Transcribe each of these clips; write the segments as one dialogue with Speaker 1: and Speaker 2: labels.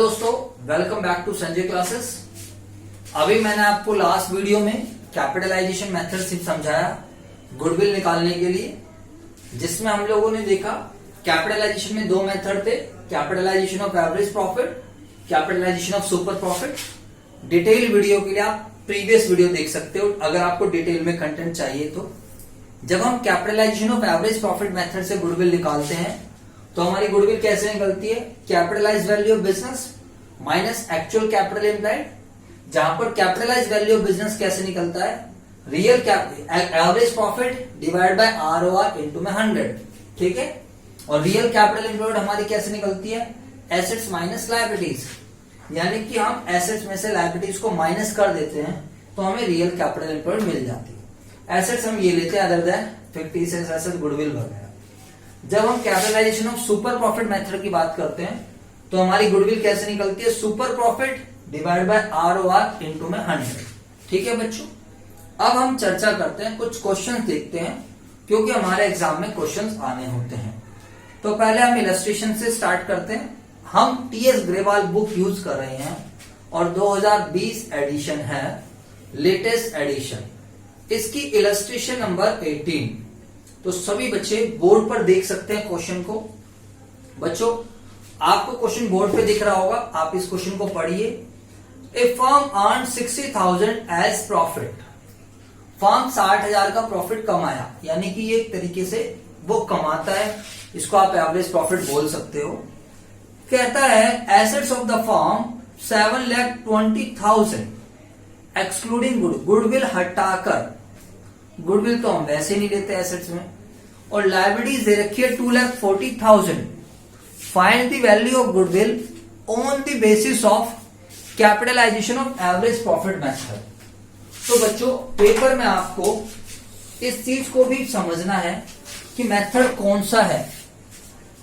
Speaker 1: दोस्तों, welcome back to Sanjay classes. अभी मैंने आपको लास्ट वीडियो में कैपिटलाइजेशन मेथड सिर्फ समझाया गुडविल निकालने के लिए, जिसमें हम लोगों ने देखा कैपिटलाइजेशन में दो मेथड थे, capitalisation of average profit, capitalisation of super profit. Detail video के लिए आप प्रीवियस वीडियो देख सकते हो अगर आपको डिटेल में कंटेंट चाहिए तो। जब हम capitalisation of average profit method से गुडविल निकालते हैं तो हमारी गुडविल कैसे निकलती है? Capitalise value of business minus actual capital employed, जहां पर कैपिटलाइज वैल्यू ऑफ बिजनेस कैसे निकलता है? Real average profit divide by ROR into में 100, ठीक है। और रियल कैपिटल एम्प्लॉयड हमारी कैसे निकलती है? एसेट्स माइनस लायबिलिटीज, यानी कि हम एसेट्स में से लायबिलिटीज को माइनस कर देते हैं तो हमें रियल कैपिटल एम्प्लॉयड मिल जाती है। एसेट्स हम ये लेते हैं other than fictitious asset, goodwill वगैरह। जब हम capitalisation of super profit method की बात करते हैं तो हमारी गुडविल कैसे निकलती है? Super profit divide by ROR into में 100, ठीक है बच्चों। अब हम चर्चा करते हैं, कुछ क्वेश्चन देखते हैं क्योंकि हमारे एग्जाम में क्वेश्चंस आने होते हैं। तो पहले हम इलस्ट्रेशन से स्टार्ट करते हैं। हम TS ग्रेवाल बुक यूज कर रहे हैं और 2020 एडिशन है, लेटेस्ट एडिशन। इसकी इलस्ट्रेशन नंबर 18। तो सभी बच्चे बोर्ड पर देख सकते हैं क्वेश्चन को। बच्चों, आपको क्वेश्चन बोर्ड पे दिख रहा होगा, आप इस क्वेश्चन को पढ़िए। A firm earn 60,000 as profit. Firm 60,000 का प्रॉफिट कमाया, यानी कि ये एक तरीके से वो कमाता है, इसको आप एवरेज प्रॉफिट बोल सकते हो। कहता है assets of the firm 7,20,000 excluding goodwill हटाकर। गुडविल तो हम वैसे नहीं लेते एसेट्स में। और लायबिलिटीज दे रखी है 2,40,000। Find the value of goodwill on the basis of capitalisation of average profit method. तो बच्चों, पेपर में आपको इस चीज को भी समझना है कि मेथड कौन सा है।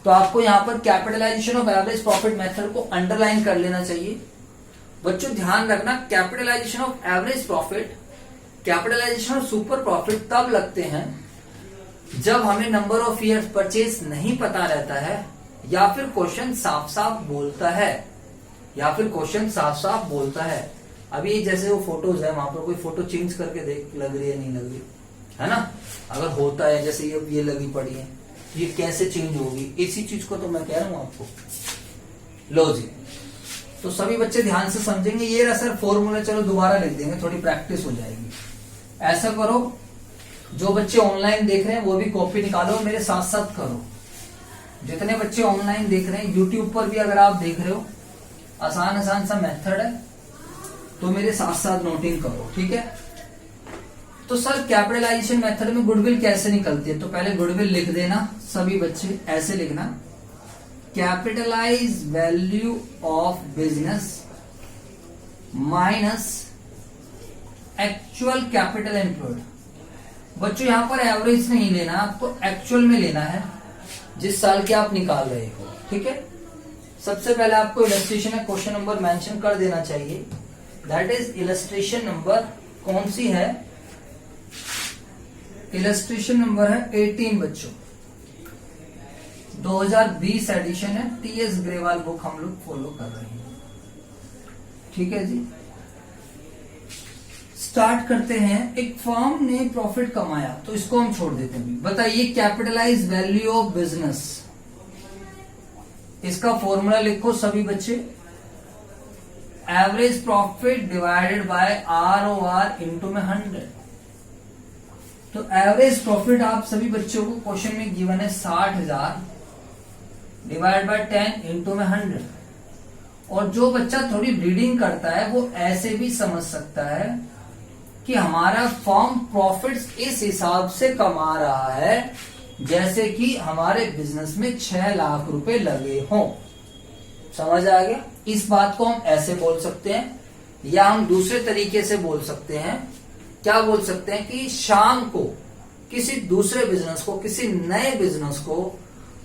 Speaker 1: तो आपको यहां पर capitalisation of average profit method को अंडरलाइन कर लेना चाहिए। बच्चों ध्यान रखना, capitalisation of average profit, capitalisation of super profit तब लगते हैं जब हमें नंबर ऑफ ईयर्स परचेज नहीं पता रहता है, या फिर क्वेश्चन साफ साफ बोलता है, या फिर क्वेश्चन साफ साफ बोलता है। अभी जैसे वो फोटोज है, वहां पर कोई फोटो चेंज करके देख, लग रही है नहीं लग रही है ना। अगर होता है जैसे ये लगी पड़ी है, ये कैसे चेंज होगी, इसी चीज को तो मैं कह रहा हूं आपको। लो जी, तो सभी बच्चे ध्यान से समझेंगे। ये रहा सर फॉर्मूला, चलो दोबारा लिख देंगे, थोड़ी प्रैक्टिस हो जाएगी। ऐसा करो, जो बच्चे ऑनलाइन देख रहे हैं वो भी कॉपी निकालो, मेरे साथ साथ करो। जितने बच्चे ऑनलाइन देख रहे हैं, यूट्यूब पर भी अगर आप देख रहे हो, आसान आसान सा मेथड है, तो मेरे साथ साथ नोटिंग करो, ठीक है। तो सर कैपिटलाइजेशन मेथड में गुडविल कैसे निकलती है? तो पहले गुडविल लिख देना सभी बच्चे, ऐसे लिखना, capitalise value of business minus actual capital employed. बच्चों यहां पर एवरेज नहीं लेना, आपको एक्चुअल में लेना है जिस साल के आप निकाल रहे हो, ठीक है। सबसे पहले आपको इलस्ट्रेशन है, क्वेश्चन नंबर मेंशन कर देना चाहिए। दैट इज इलस्ट्रेशन नंबर कौन सी है? इलस्ट्रेशन नंबर है 18 बच्चों, 2020 एडिशन है, TS ग्रेवाल बुक हम लोग फॉलो कर रहे हैं, ठीक है जी। स्टार्ट करते हैं। एक फर्म ने प्रॉफिट कमाया, तो इसको हम छोड़ देते हैं। बताइए कैपिटलाइज वैल्यू ऑफ बिजनेस, इसका फॉर्मूला लिखो सभी बच्चे, average profit divided by ROR into में 100। तो एवरेज प्रॉफिट आप सभी बच्चों को क्वेश्चन में गिवन है 60,000 डिवाइड बाय 10 इनटू में 100। और जो बच्चा थोड़ी रीडिंग करता है वो ऐसे भी समझ सकता है कि हमारा फर्म प्रॉफिट्स इस हिसाब से कमा रहा है जैसे कि हमारे बिजनेस में 6 लाख रुपए लगे हों। समझ आ गया? इस बात को हम ऐसे बोल सकते हैं, या हम दूसरे तरीके से बोल सकते हैं। क्या बोल सकते हैं कि शाम को किसी दूसरे बिजनेस को, किसी नए बिजनेस को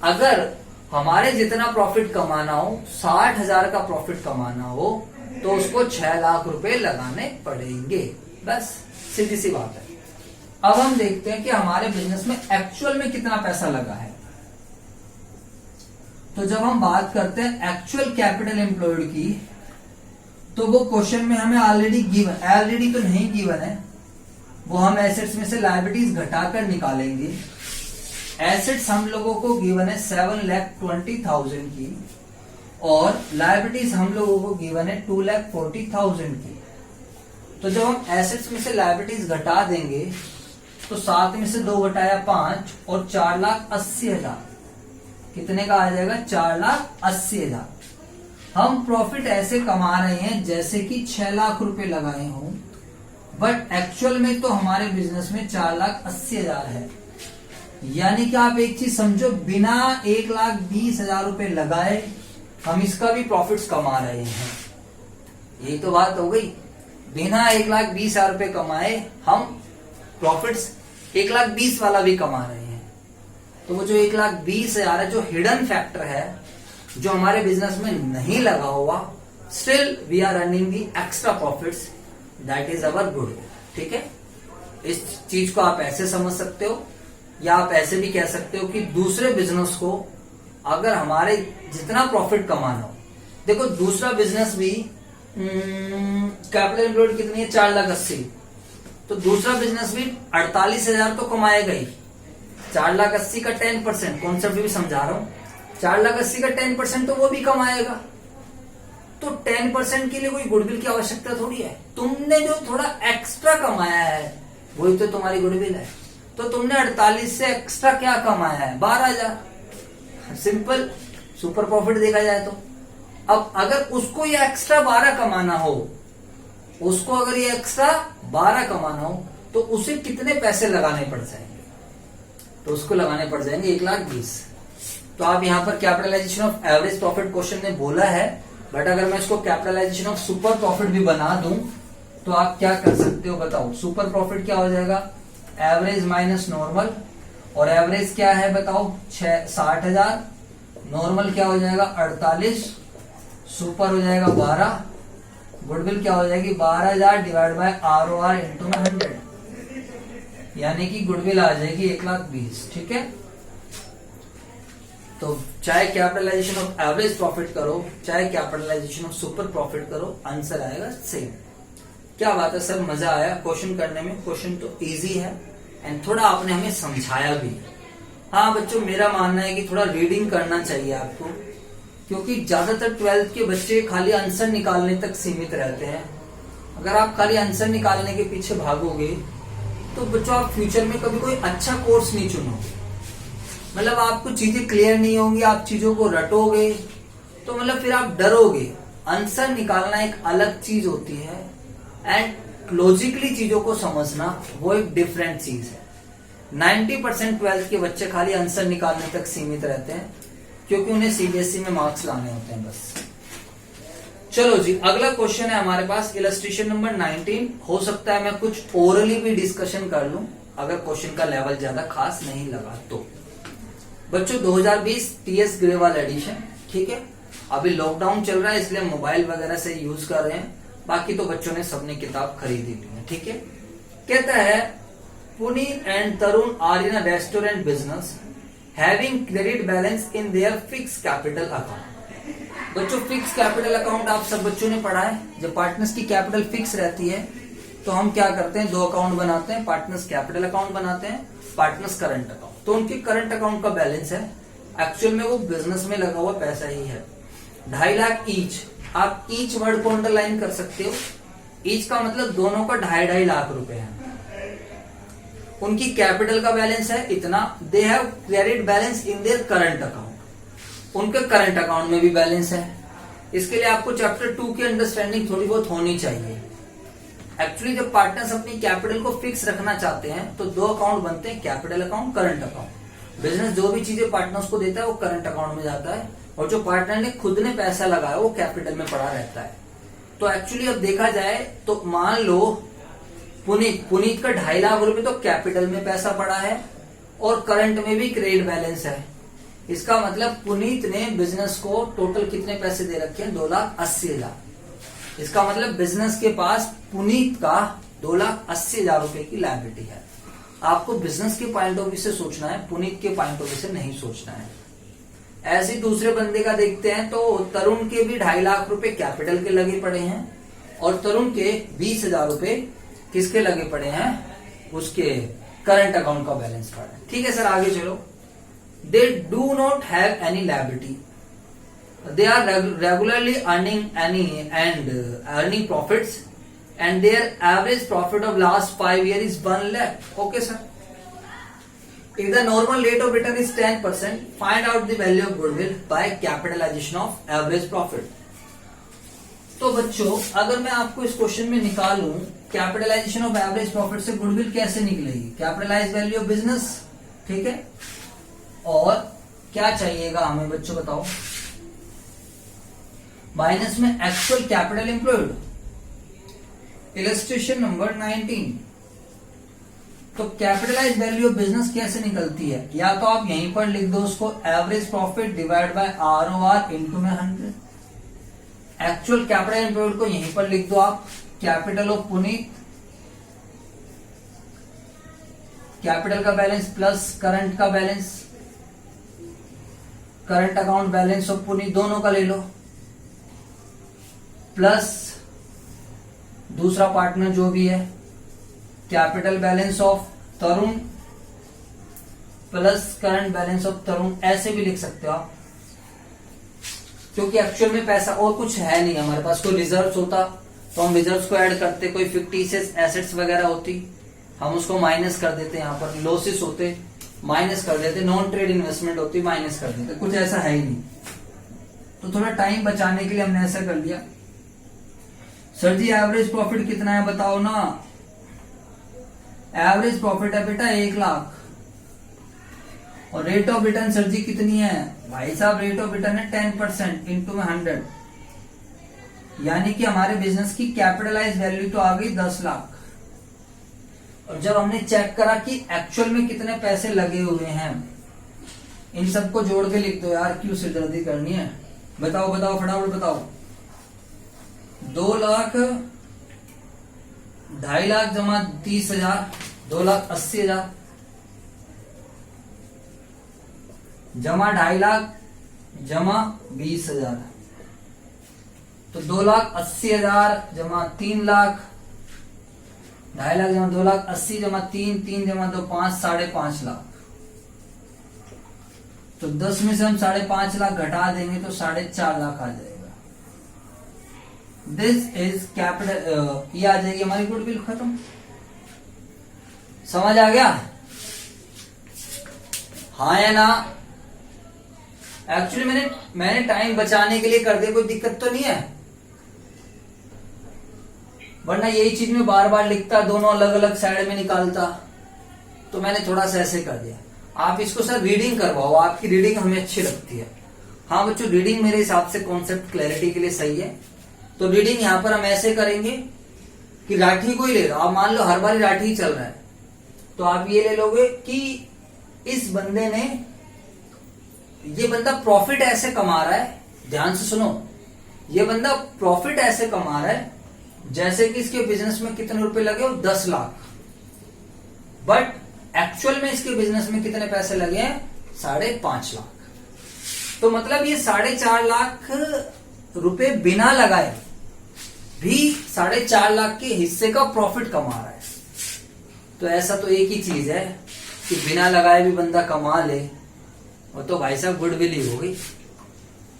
Speaker 1: अगर हमारे जितना प्रॉफिट कमाना हो, 60,000 का प्रॉफिट कमाना हो, तो उसको 6 लाख रुपए लगाने पड़ेंगे। बस सीधी सी बात है। अब हम देखते हैं कि हमारे बिजनेस में एक्चुअल में कितना पैसा लगा है। तो जब हम बात करते हैं एक्चुअल कैपिटल एम्प्लॉयड की, तो वो क्वेश्चन में हमें ऑलरेडी तो नहीं गिवन है, वो हम एसेट्स में से लायबिलिटीज घटाकर निकालेंगे। एसेट्स हम लोगों को गिवन है 7,20,000 की और लायबिलिटीज हम लोगों को गिवन है 2,40,000 की। तो जब हम एसेट्स में से लायबिलिटीज घटा देंगे तो 7 में से 2 घटाया 5 और 4,80,000 कितने का आ जाएगा? 4,80,000। हम प्रॉफिट ऐसे कमा रहे हैं जैसे कि 6 लाख रुपए लगाए हों, बट एक्चुअल में तो हमारे बिजनेस में 4,80,000 है। यानी कि आप एक चीज समझो, बिना 1,20,000 रुपए लगाए हम इसका भी प्रॉफिट्स कमा रहे हैं। ये तो बात हो गई, बिना 1,20,000 रुपए कमाए हम प्रॉफिट्स 1,20,000 वाला भी कमा रहे हैं। तो वो जो 1,20,000 है, जो हिडन फैक्टर है, जो हमारे बिजनेस में नहीं लगा हुआ, still we are earning the extra profits, that is our goodwill. ठीक है, इस चीज को आप ऐसे समझ सकते हो, या आप ऐसे भी कह सकते हो कि दूसरे बिजनेस को अगर हमारे जितना प्रॉफिट कमाना हो, देखो दूसरा बिजनेस भी कैपिटल एम्प्लॉयड कितनी है? 4,80,000। तो दूसरा बिजनेस भी 48,000 तो कमाएगा ही। 4,80,000 का 10%, कॉन्सेप्ट भी समझा रहा हूं, 4,80,000 का 10% तो वो भी कमाएगा। तो 10% के लिए कोई गुडविल की आवश्यकता थोड़ी है। तुमने जो थोड़ा एक्स्ट्रा कमाया है वही तो तुम्हारी गुडविल है। तो तुमने 48 से एक्स्ट्रा क्या कमाया है? 12,000। सिंपल सुपर प्रॉफिट देखा जाए तो। अब अगर उसको ये एक्स्ट्रा 12 कमाना हो, उसको अगर ये एक्स्ट्रा 12 कमाना हो, तो उसे कितने पैसे लगाने पड़ जाएंगे? तो उसको लगाने पड़ जाएंगे 1,20,000। तो आप यहां पर capitalisation of average profit question ने बोला है, बट अगर मैं इसको कैपिटलाइजेशन ऑफ सुपर प्रॉफिट भी बना दूं तो आप क्या कर सकते हो बताओ? सुपर प्रॉफिट क्या हो जाएगा? एवरेज माइनस नॉर्मल, और एवरेज क्या है बताओ? 60,000। नॉर्मल क्या हो जाएगा? 48। सुपर हो जाएगा 12। गुडविल क्या हो जाएगी? 12,000 डिवाइड बाय ROR इंटू 100, यानी कि गुडविल आ जाएगी 1,20,000। ठीक है, तो चाहे कैपिटलाइजेशन ऑफ एवरेज प्रॉफिट करो, चाहे कैपिटलाइजेशन ऑफ सुपर प्रॉफिट करो, आंसर आएगा सेम। क्या बात है सर, मजा आया क्वेश्चन करने में? क्वेश्चन तो इजी है एंड थोड़ा आपने हमें समझाया भी। हाँ बच्चों, मेरा मानना है कि थोड़ा रीडिंग करना चाहिए आपको, क्योंकि ज्यादातर 12th के बच्चे खाली आंसर निकालने तक सीमित रहते हैं। अगर आप खाली आंसर निकालने के पीछे भागोगे तो बच्चों आप फ्यूचर में कभी कोई अच्छा कोर्स नहीं चुनोगे। मतलब आपको चीजें क्लियर नहीं होंगी, आप चीजों को रटोगे तो मतलब फिर आप डरोगे। आंसर निकालना एक अलग चीज होती है एंड लॉजिकली चीजों को समझना वो एक डिफरेंट चीज है। 90% 12th के बच्चे खाली आंसर निकालने तक सीमित रहते हैं, क्योंकि उन्हें सीबीएसई में मार्क्स लाने होते हैं बस। चलो जी, अगला क्वेश्चन है हमारे पास इलस्ट्रेशन नंबर 19। हो सकता है मैं कुछ ओरली भी डिस्कशन कर लूं अगर क्वेश्चन का लेवल ज्यादा खास नहीं लगा तो। बच्चों 2020 टीएस ग्रेवाल एडिशन, ठीक है। अभी लॉकडाउन चल रहा है इसलिए मोबाइल वगैरह से यूज कर रहे हैं, बाकी तो बच्चों ने सबने किताब खरीदी भी है, ठीक है। कहता है Puneet and Tarun are in a restaurant business having credit balance in their fix capital account. बच्चों फिक्स कैपिटल अकाउंट आप सब बच्चों ने पढ़ा है। जब पार्टनर्स की कैपिटल फिक्स रहती है तो हम क्या करते हैं, 2 अकाउंट बनाते हैं, पार्टनर्स कैपिटल अकाउंट बनाते हैं, पार्टनर्स करंट अकाउंट। तो उनके करंट अकाउंट का बैलेंस है, एक्चुअल में वो बिजनेस में लगा हुआ पैसा ही है 2.5 लाख ईच। आप ईच वर्ड को अंडरलाइन कर सकते हो। ईच का मतलब दोनों का 2.5 लाख रुपए है। उनकी कैपिटल का बैलेंस है इतना। They have credit balance in their current account. उनके करंट अकाउंट में भी बैलेंस है। इसके लिए आपको चैप्टर 2 की अंडरस्टैंडिंग थोड़ी बहुत होनी चाहिए। एक्चुअली जब पार्टनर्स अपनी कैपिटल को फिक्स रखना चाहते हैं तो 2 अकाउंट बनते हैं, capital account, current account. Business जो भी चीजें पार्टनर्स को देता है वो करंट अकाउंट में जाता है, और जो पार्टनर ने खुद ने पैसा लगाया वो कैपिटल में पड़ा रहता है। तो एक्चुअली अब देखा जाए तो मान लो पुनीत का 2.5 लाख रुपए तो कैपिटल में पैसा पड़ा है और करंट में भी क्रेडिट बैलेंस है। इसका मतलब पुनीत ने बिजनेस को टोटल कितने पैसे दे रखे हैं, 2,80,000। इसका मतलब बिजनेस के पास पुनीत का 2,80,000 रुपए की लायबिलिटी है। आपको बिजनेस के पॉइंट ऑफ व्यू से सोचना है, पुनीत के पॉइंट ऑफ व्यू से नहीं सोचना है। ऐसे दूसरे बंदे का देखते हैं तो तरुण के भी 2.5 लाख रुपए कैपिटल के लगे पड़े हैं और तरुण के 20,000 रुपए किसके लगे पड़े हैं, उसके करंट अकाउंट का बैलेंस पड़ा है। ठीक है सर, आगे चलो। They do not have any liability, they are regularly earning profits and their average profit of last 5 years is 1 lakh. Okay sir. If the normal rate of return is 10%, find out the value of goodwill by capitalization of average profit. तो बच्चों अगर मैं आपको इस question में निकालूं capitalisation of average profit से goodwill कैसे निकलेगी, कैपिटलाइज वैल्यू ऑफ बिजनेस, ठीक है, और क्या चाहिएगा हमें बच्चों बताओ, माइनस में actual capital employed. Illustration number 19। तो कैपिटलाइज वैल्यू ऑफ बिजनेस कैसे निकलती है, या तो आप यहीं पर लिख दो उसको average profit divide by ROR into में 100। एक्चुअल कैपिटल एम्प्लॉयड को यहीं पर लिख दो आप कैपिटल ऑफ पुनीत, कैपिटल का बैलेंस प्लस करंट का balance, current account balance of Puneet दोनों का ले लो, प्लस दूसरा पार्टनर जो भी है capital balance of Tarun plus current balance of Tarun, ऐसे भी लिख सकते हो आप, क्योंकि एक्चुअल में पैसा और कुछ है नहीं हमारे पास। कोई रिजर्व्स होता तो हम रिजर्व्स को ऐड करते, कोई फिक्टिशियस एसेट्स वगैरह होती हम उसको माइनस कर देते, यहाँ पर लॉसेस होते माइनस कर देते, नॉन ट्रेड इन्वेस्टमेंट होती माइनस कर देते, कुछ ऐसा है ही नहीं। तो थोड़ा टाइम बचाने के लिए हमने ऐसा कर लिया। सर जी एवरेज प्रॉफिट कितना है बताओ ना, एवरेज प्रॉफिट है बेटा 1 लाख, और रेट ऑफ रिटर्न सर जी कितनी है भाई साहब, रेट ऑफ रिटर्न है 10% इंटू में 100, यानी कि हमारे बिजनेस की कैपिटलाइज वैल्यू तो आ गई 10 लाख। और जब हमने चेक करा कि एक्चुअल में कितने पैसे लगे हुए हैं, इन सबको जोड़ के लिख दो यार, क्यों सिरदर्दी करनी है, बताओ बताओ फटाफट बताओ। 2 लाख 2.5 लाख जमा 30,000 2,80,000 जमा 2.5 लाख जमा 20,000, तो 2,80,000 जमा 3 लाख, 2.5 लाख जमा 2,80,000 जमा 3 जमा 2 5 5.5 लाख। तो 10 में से हम 5.5 लाख घटा देंगे तो 4.5 लाख आ जाएगा। दिस इज कैपिटल, ये आ जाएगी हमारी गुडविल, खत्म। समझ आ गया, हाँ या ना? एक्चुअली मैंने टाइम बचाने के लिए कर दिया, कोई दिक्कत तो नहीं है, वरना यही चीज में बार बार लिखता, दोनों अलग अलग साइड में निकालता, तो मैंने थोड़ा सा ऐसे कर दिया। आप इसको सर रीडिंग करवाओ, आपकी रीडिंग हमें अच्छी लगती है। हाँ बच्चों, रीडिंग मेरे हिसाब से कॉन्सेप्ट क्लैरिटी के लिए सही है। तो रीडिंग यहां पर हम ऐसे करेंगे कि राठी को ही ले लो, आप मान लो हर बार राठी ही चल रहा है, तो आप ये ले लोगे कि इस बंदे ने, ये बंदा प्रॉफिट ऐसे कमा रहा है, ध्यान से सुनो, ये बंदा प्रॉफिट ऐसे कमा रहा है जैसे कि इसके बिजनेस में कितने रुपए लगे हो 10 लाख, बट एक्चुअल में इसके बिजनेस में कितने पैसे लगे हैं 5.5 लाख। तो मतलब ये 4.5 लाख रुपए बिना लगाए भी 4.5 लाख के हिस्से का प्रॉफिट कमा रहा है। तो ऐसा तो एक ही चीज है कि बिना लगाए भी बंदा कमा ले, वो तो भाई साहब गुडविल ही होगी।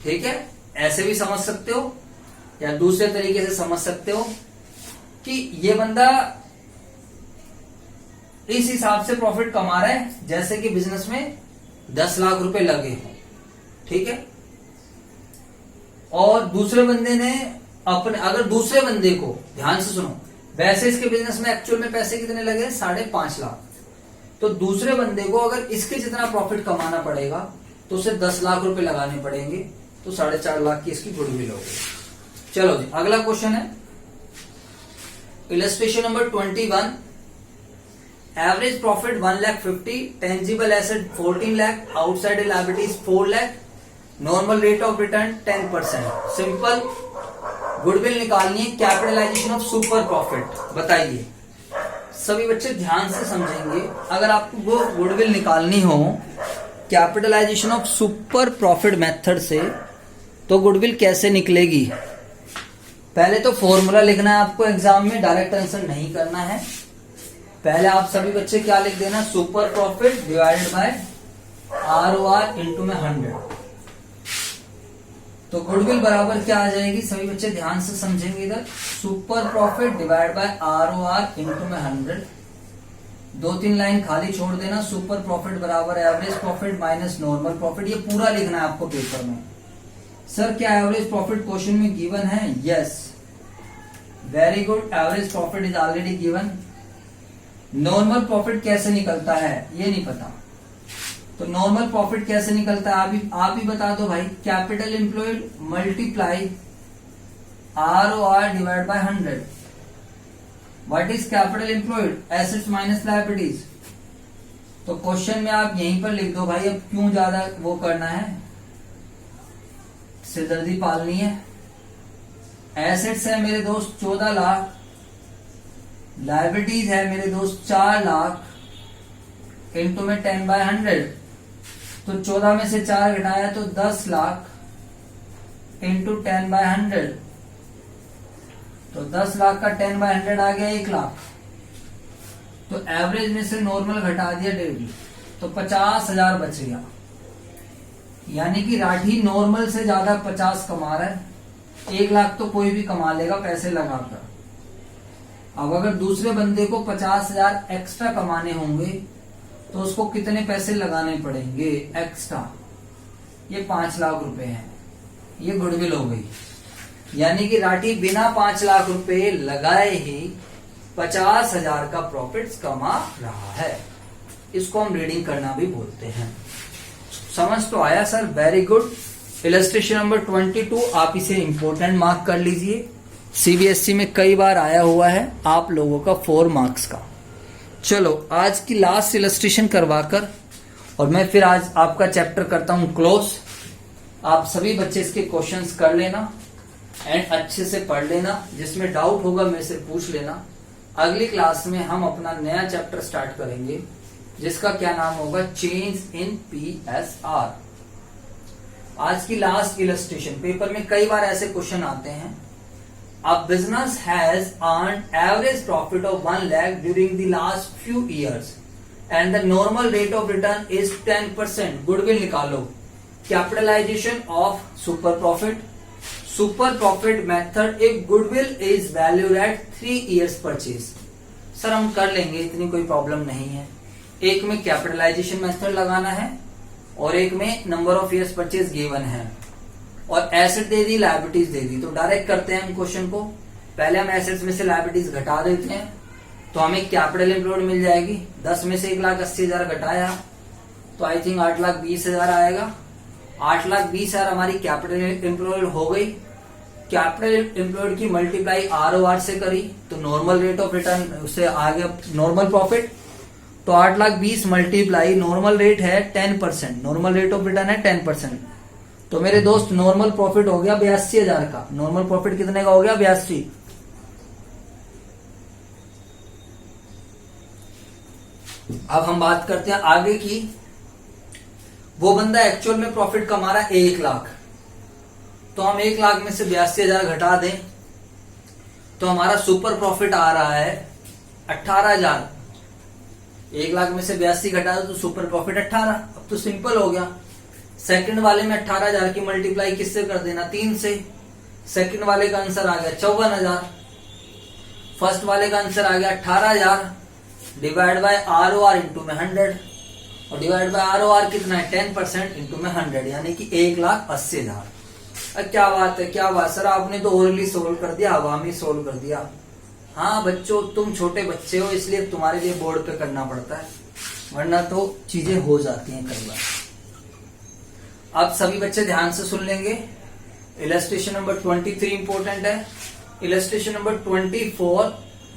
Speaker 1: ठीक है, ऐसे भी समझ सकते हो या दूसरे तरीके से समझ सकते हो कि ये बंदा इस हिसाब से प्रॉफिट कमा रहा है जैसे कि बिजनेस में 10 लाख रुपए लगे हो। ठीक है, और दूसरे बंदे ने अपने, अगर दूसरे बंदे को ध्यान से सुनो, वैसे इसके बिजनेस में एक्चुअल में पैसे कितने लगे 5.5 लाख, तो दूसरे बंदे को अगर इसके जितना प्रॉफिट कमाना पड़ेगा तो उसे 10 लाख रुपए लगाने पड़ेंगे, तो 4.5 लाख की इसकी गुडविल होगी। चलो जी, अगला क्वेश्चन है illustration number 21। Average profit 1,50,000, tangible asset 14 lakh, outside liabilities 4 lakh, normal rate of return 10%। Simple goodwill निकालनी है, कैपिटलाइजेशन ऑफ सुपर प्रॉफिट। बताइए सभी बच्चे ध्यान से समझेंगे, अगर आपको वो गुडविल निकालनी हो capitalisation of super profit method से तो गुडविल कैसे निकलेगी। पहले तो फॉर्मूला लिखना है आपको एग्जाम में, डायरेक्ट आंसर नहीं करना है। पहले आप सभी बच्चे क्या लिख देना, super profit divided by ROR into में 100। तो गुडविल बराबर क्या आ जाएगी, सभी बच्चे ध्यान से समझेंगे इधर, super profit divide by ROR into में 100। 2-3 लाइन खाली छोड़ देना, सुपर प्रॉफिट बराबर average profit minus normal profit. ये पूरा लिखना है आपको पेपर में। सर क्या एवरेज प्रॉफिट क्वेश्चन में गिवन है? Yes, very good, average profit is already given. Normal profit कैसे निकलता है ये नहीं पता, तो नॉर्मल प्रॉफिट कैसे निकलता है आप ही बता दो भाई। Capital employed multiply ROR divide by 100। What is capital employed? Assets minus liabilities. तो क्वेश्चन में आप यहीं पर लिख दो भाई, अब क्यों ज्यादा वो करना है, सिरदर्दी पालनी है। एसेट्स है मेरे दोस्त 14 लाख, लायबिलिटीज है मेरे दोस्त 4 लाख इंटू में 10/100। तो 14 में से 4 घटाया तो 10 लाख इंटू 10/100। तो 10 लाख का 10/100 आ गया 1 लाख। तो एवरेज में से नॉर्मल घटा दिया 1.5, तो 50,000 बच गया। यानी कि राठी नॉर्मल से ज्यादा 50 कमा रहा है। 1 लाख तो कोई भी कमा लेगा पैसे लगाकर। अब अगर दूसरे बंदे को 50,000 एक्स्ट्रा कमाने होंगे तो उसको कितने पैसे लगाने पड़ेंगे एक्स्ट्रा? ये 5 लाख रुपए हैं। ये गुडविल हो गई। यानी कि राठी बिना 5 लाख रुपए लगाए ही 50,000 का प्रॉफिट्स कमा रहा है। इसको हम रीडिंग करना भी बोलते हैं। समझ तो आया sir? Very good. Illustration number 22 आप इसे इंपोर्टेंट मार्क कर लीजिए। CBSE में कई बार आया हुआ है आप लोगों का 4 मार्क्स का। चलो आज की लास्ट इलस्ट्रेशन करवाकर और मैं फिर आज आपका चैप्टर करता हूं क्लोज। आप सभी बच्चे इसके क्वेश्चंस कर लेना एंड अच्छे से पढ़ लेना। जिसमें डाउट होगा मेरे से पूछ लेना। अगली क्लास में हम अपना नया चैप्टर स्टार्ट करेंगे जिसका क्या नाम होगा, चेंज इन PSR। आज की लास्ट इलस्ट्रेशन, पेपर में कई बार ऐसे क्वेश्चन आते हैं। A business has earned average profit of 1 lakh during the last few years and the normal rate of return is 10%. Goodwill निकालो। Capitalization of super profit. Super profit method if goodwill is valued at 3 years purchase. Sir हम कर लेंगे, इतनी कोई problem नहीं है। एक में कैपिटलाइजेशन मेथड लगाना है और एक में number of years purchase given है और एसेट दे दी, लायबिलिटीज दे दी। तो डायरेक्ट करते हैं हम क्वेश्चन को। पहले हम एसेट्स में से लायबिलिटीज घटा देते हैं तो हमें कैपिटल एम्प्लॉयड मिल जाएगी। 10 में से 1,80,000 घटाया तो आई थिंक 8,20,000 आएगा। 8,20,000 हमारी कैपिटल एम्प्लॉयड हो गई। कैपिटल एम्प्लॉयड की मल्टीप्लाई ROR से करी तो नॉर्मल रेट ऑफ रिटर्न उससे आ गया नॉर्मल प्रॉफिट। तो 8,20,000 मल्टीप्लाई नॉर्मल रेट है 10%, नॉर्मल रेट ऑफ रिटर्न है 10%। तो मेरे दोस्त नॉर्मल प्रॉफिट हो गया 82,000 का। नॉर्मल प्रॉफिट कितने का हो गया? 82। अब हम बात करते हैं आगे की। वो बंदा एक्चुअल में प्रॉफिट कमा रहा है 1 लाख, तो हम 1 लाख में से 82,000 घटा दें तो हमारा सुपर प्रॉफिट आ रहा है 18,000। 1 लाख में से 82 घटा दो तो सुपर प्रॉफिट 18। अब तो सिंपल हो गया। सेकंड वाले में 18,000 की मल्टीप्लाई किससे कर देना? 3 से। सेकंड वाले का आंसर आ गया 54,000। फर्स्ट वाले का आंसर आ गया 18,000 डिवाइड बाय ROR इंटू में 100 और डिवाइड बाय ROR कितना है? 10% इंटू में 100 यानी कि 1,80,000। क्या बात है, क्या बात सर, आपने तो ओरली सोल्व कर दिया, अवामी सोल्व कर दिया। हाँ बच्चों, तुम छोटे बच्चे हो इसलिए तुम्हारे लिए बोर्ड पे करना पड़ता है, वरना तो चीजें हो जाती हैं कई बार। अब सभी बच्चे ध्यान से सुन लेंगे। इलस्ट्रेशन नंबर 23 इंपॉर्टेंट है। इलस्ट्रेशन नंबर 24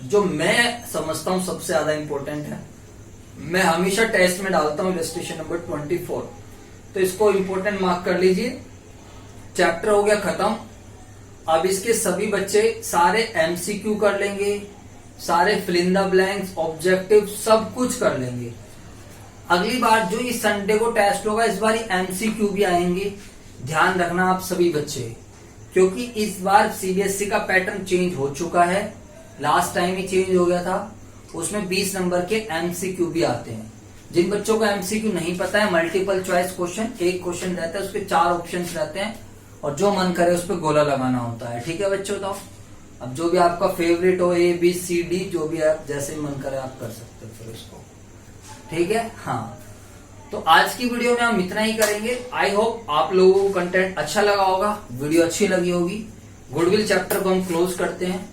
Speaker 1: जो मैं समझता हूं सबसे ज्यादा इंपॉर्टेंट है, मैं हमेशा टेस्ट में डालता हूं इलस्ट्रेशन नंबर 24। तो इसको इंपॉर्टेंट मार्क कर लीजिए। चैप्टर हो गया खत्म। अब इसके सभी बच्चे सारे MCQ कर लेंगे, सारे fill in the blanks, objective सब कुछ कर लेंगे। अगली बार जो इस संडे को टेस्ट होगा, इस बार एमसीक्यू भी आएंगे। ध्यान रखना आप सभी बच्चे, क्योंकि इस बार सीबीएसई का पैटर्न चेंज हो चुका है। लास्ट टाइम ही चेंज हो गया था। उसमें 20 नंबर के एमसीक्यू भी आते हैं। जिन बच्चों को एमसीक्यू नहीं पता है, मल्टीपल चॉइस क्वेश्चन, एक क्वेश्चन रहता है, उसके 4 ऑप्शंस रहते हैं और जो मन करे उस पर गोला लगाना होता है। ठीक है बच्चों, तो अब जो भी आपका फेवरेट हो, ए बी सी डी, जो भी आप जैसे मन करे आप कर सकते हो फिर उसको। ठीक है, हाँ। तो आज की वीडियो में हम इतना ही करेंगे। आई होप आप लोगों को कंटेंट अच्छा लगा होगा, वीडियो अच्छी लगी होगी। गुडविल चैप्टर को हम क्लोज करते हैं।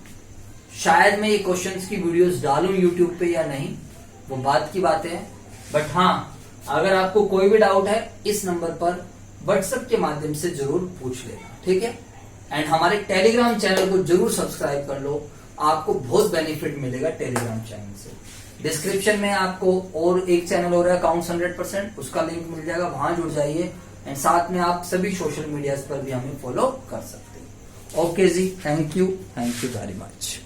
Speaker 1: शायद मैं ये क्वेश्चंस की वीडियोस डालूं यूट्यूब पे या नहीं, वो बात की बातें हैं। बट हाँ, अगर आपको कोई भी डाउट है, इस नंबर पर व्हाट्सएप के माध्यम से जरूर पूछ लेना। ठीक है, एंड हमारे टेलीग्राम चैनल को जरूर सब्सक्राइब कर लो, आपको बहुत बेनिफिट मिलेगा टेलीग्राम चैनल से। डिस्क्रिप्शन में आपको और एक चैनल हो रहा है अकाउंट्स 100%, उसका लिंक मिल जाएगा, वहां जुड़ जाइए। एंड साथ में आप सभी सोशल मीडिया पर भी हमें फॉलो कर सकते हैं। ओके जी, थैंक यू वेरी मच।